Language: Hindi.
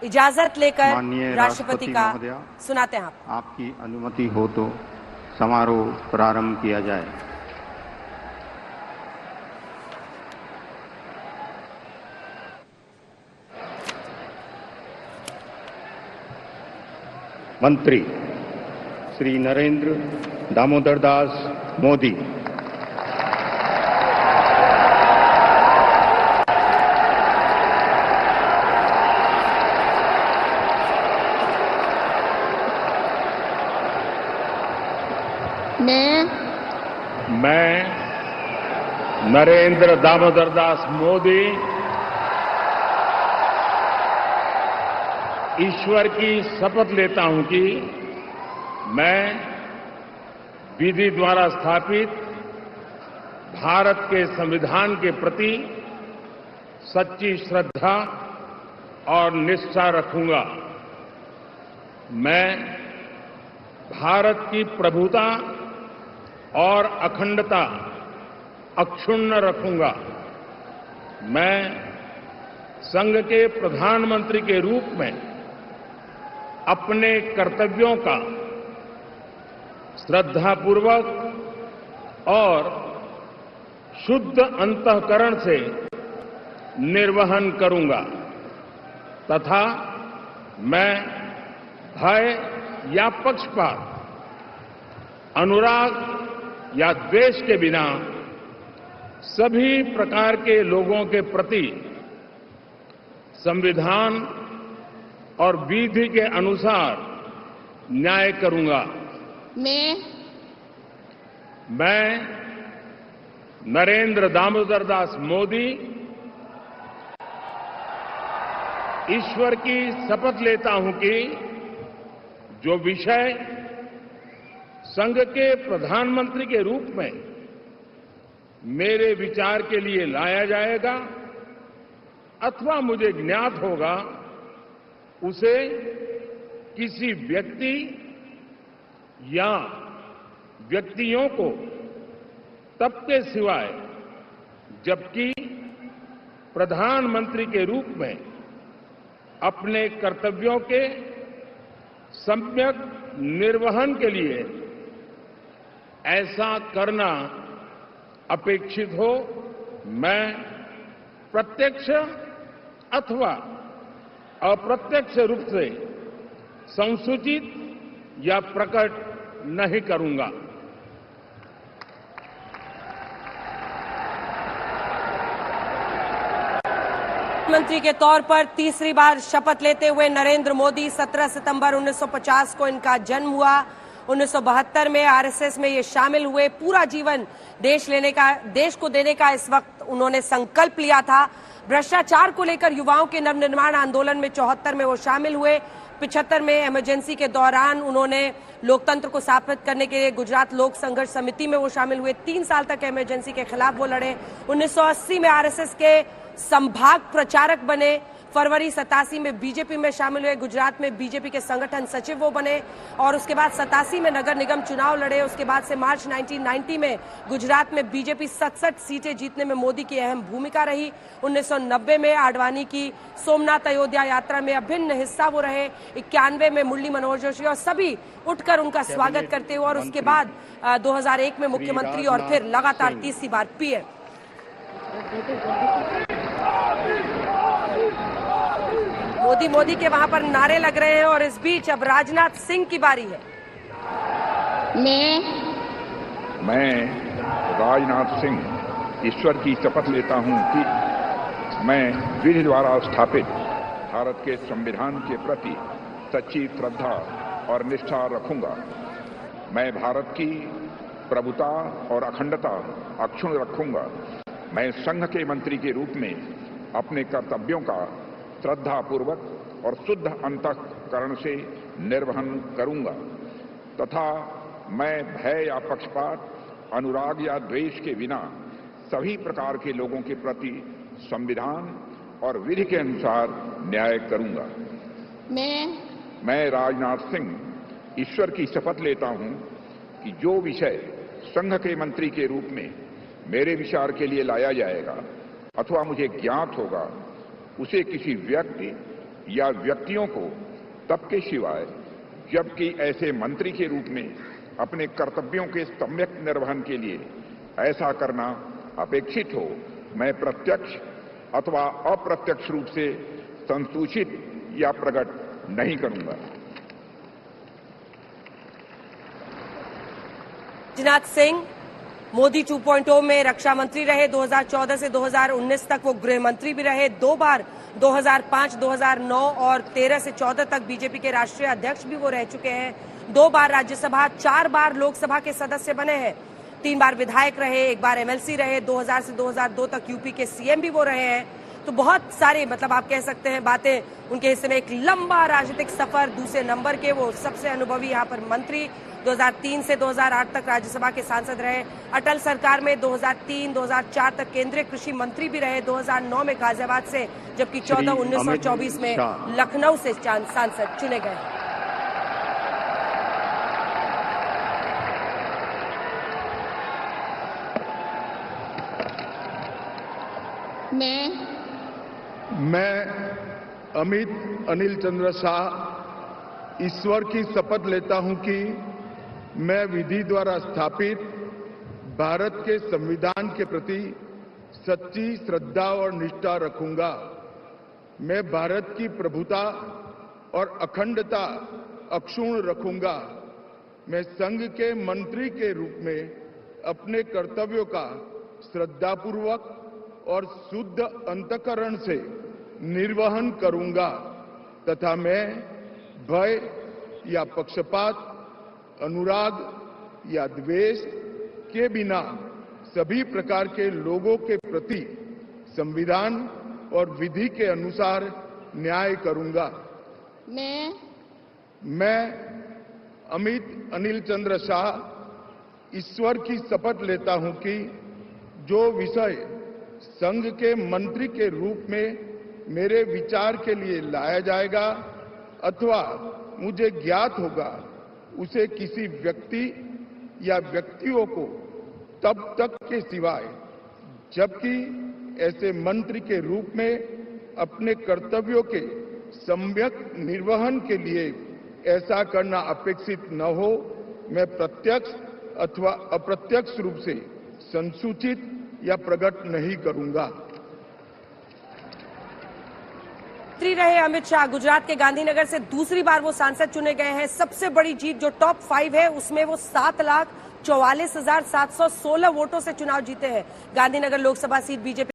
इजाजत लेकर माननीय राष्ट्रपति का महोदया, सुनाते हैं आपकी अनुमति हो तो समारोह प्रारंभ किया जाए। मंत्री श्री नरेंद्र दामोदर दास मोदी। मैं नरेंद्र दामोदर दास मोदी ईश्वर की शपथ लेता हूं कि मैं विधि द्वारा स्थापित भारत के संविधान के प्रति सच्ची श्रद्धा और निष्ठा रखूंगा। मैं भारत की प्रभुता और अखंडता अक्षुण्ण रखूंगा। मैं संघ के प्रधानमंत्री के रूप में अपने कर्तव्यों का श्रद्धापूर्वक और शुद्ध अंतःकरण से निर्वहन करूंगा तथा मैं भय या पक्षपात, अनुराग या द्वेष के बिना सभी प्रकार के लोगों के प्रति संविधान और विधि के अनुसार न्याय करूंगा। मैं नरेंद्र दामोदर दास मोदी ईश्वर की शपथ लेता हूं कि जो विषय संघ के प्रधानमंत्री के रूप में मेरे विचार के लिए लाया जाएगा अथवा मुझे ज्ञात होगा, उसे किसी व्यक्ति या व्यक्तियों को तब के सिवाय जबकि प्रधानमंत्री के रूप में अपने कर्तव्यों के सम्यक निर्वहन के लिए ऐसा करना अपेक्षित हो, मैं प्रत्यक्ष अथवा अप्रत्यक्ष रूप से संसूचित या प्रकट नहीं करूंगा। प्रधानमंत्री के तौर पर तीसरी बार शपथ लेते हुए नरेंद्र मोदी 17 सितंबर 1950 को इनका जन्म हुआ। 1972 में आरएसएस में ये शामिल हुए। पूरा जीवन देश को देने का इस वक्त उन्होंने संकल्प लिया था। भ्रष्टाचार को लेकर युवाओं के नवनिर्माण आंदोलन में 74 में वो शामिल हुए। 75 में इमरजेंसी के दौरान उन्होंने लोकतंत्र को स्थापित करने के लिए गुजरात लोक संघर्ष समिति में वो शामिल हुए। 3 साल तक इमरजेंसी के खिलाफ वो लड़े। 1980 में आरएसएस के संभाग प्रचारक बने। फरवरी 87 में बीजेपी में शामिल हुए। गुजरात में बीजेपी के संगठन सचिव वो बने और उसके बाद 87 में नगर निगम चुनाव लड़े। उसके बाद से मार्च 1990 में गुजरात में बीजेपी 67 सीटें जीतने में मोदी की अहम भूमिका रही। 1990 में आडवाणी की सोमनाथ अयोध्या यात्रा में अभिन्न हिस्सा वो रहे। 91 में मुरली मनोहर जोशी और सभी उठकर उनका स्वागत करते हुए और उसके बाद 2001 में मुख्यमंत्री और फिर लगातार तीसरी बार पीएम। मोदी के वहां पर नारे लग रहे हैं और इस बीच अब राजनाथ सिंह की बारी है। मैं राजनाथ सिंह ईश्वर की शपथ लेता हूं कि मैं विधि द्वारा स्थापित भारत के संविधान के प्रति सच्ची श्रद्धा और निष्ठा रखूंगा। मैं भारत की प्रभुता और अखंडता अक्षुण्ण रखूंगा। मैं संघ के मंत्री के रूप में अपने कर्तव्यों का श्रद्धापूर्वक और शुद्ध अंतःकरण से निर्वहन करूंगा तथा मैं भय या पक्षपात, अनुराग या द्वेष के बिना सभी प्रकार के लोगों के प्रति संविधान और विधि के अनुसार न्याय करूंगा। मैं राजनाथ सिंह ईश्वर की शपथ लेता हूं कि जो विषय संघ के मंत्री के रूप में मेरे विचार के लिए लाया जाएगा अथवा मुझे ज्ञात होगा, उसे किसी व्यक्ति या व्यक्तियों को तब के सिवाय जबकि ऐसे मंत्री के रूप में अपने कर्तव्यों के सम्यक निर्वहन के लिए ऐसा करना अपेक्षित हो, मैं प्रत्यक्ष अथवा अप्रत्यक्ष रूप से संसूचित या प्रकट नहीं करूंगा। राजनाथ सिंह मोदी 2.0 में रक्षा मंत्री रहे। 2014 से 2019 तक वो गृह मंत्री भी रहे। 2 बार 2005, 2009 और 13 से 14 तक बीजेपी के राष्ट्रीय अध्यक्ष भी वो रह चुके हैं। 2 बार राज्यसभा, 4 बार लोकसभा के सदस्य बने हैं। 3 बार विधायक रहे, 1 बार एमएलसी रहे। 2000 से 2002 तक यूपी के सीएम भी वो रहे हैं। तो बहुत सारे आप कह सकते हैं बातें उनके हिस्से में। एक लंबा राजनीतिक सफर, दूसरे नंबर के वो सबसे अनुभवी यहाँ पर मंत्री। 2003 से 2008 तक राज्यसभा के सांसद रहे। अटल सरकार में 2003, 2004 तक केंद्रीय कृषि मंत्री भी रहे। 2009 में गाजियाबाद से, जबकि 14, 19 और 24 में लखनऊ से सांसद चुने गए। मैं अमित अनिल चंद्र शाह ईश्वर की शपथ लेता हूं कि मैं विधि द्वारा स्थापित भारत के संविधान के प्रति सच्ची श्रद्धा और निष्ठा रखूंगा। मैं भारत की प्रभुता और अखंडता अक्षुण्ण रखूंगा। मैं संघ के मंत्री के रूप में अपने कर्तव्यों का श्रद्धापूर्वक और शुद्ध अंतःकरण से निर्वहन करूंगा तथा मैं भय या पक्षपात, अनुराग या द्वेष के बिना सभी प्रकार के लोगों के प्रति संविधान और विधि के अनुसार न्याय करूंगा। मैं अमित अनिल चंद्र शाह ईश्वर की शपथ लेता हूं कि जो विषय संघ के मंत्री के रूप में मेरे विचार के लिए लाया जाएगा अथवा मुझे ज्ञात होगा, उसे किसी व्यक्ति या व्यक्तियों को तब तक के सिवाय जबकि ऐसे मंत्री के रूप में अपने कर्तव्यों के सम्यक निर्वहन के लिए ऐसा करना अपेक्षित न हो, मैं प्रत्यक्ष अथवा अप्रत्यक्ष रूप से संसूचित या प्रकट नहीं करूंगा। मंत्री रहे अमित शाह गुजरात के गांधीनगर से दूसरी बार वो सांसद चुने गए हैं। सबसे बड़ी जीत जो टॉप 5 है उसमें वो 7,44,716 वोटों से चुनाव जीते हैं। Gandhinagar Lok Sabha seat BJP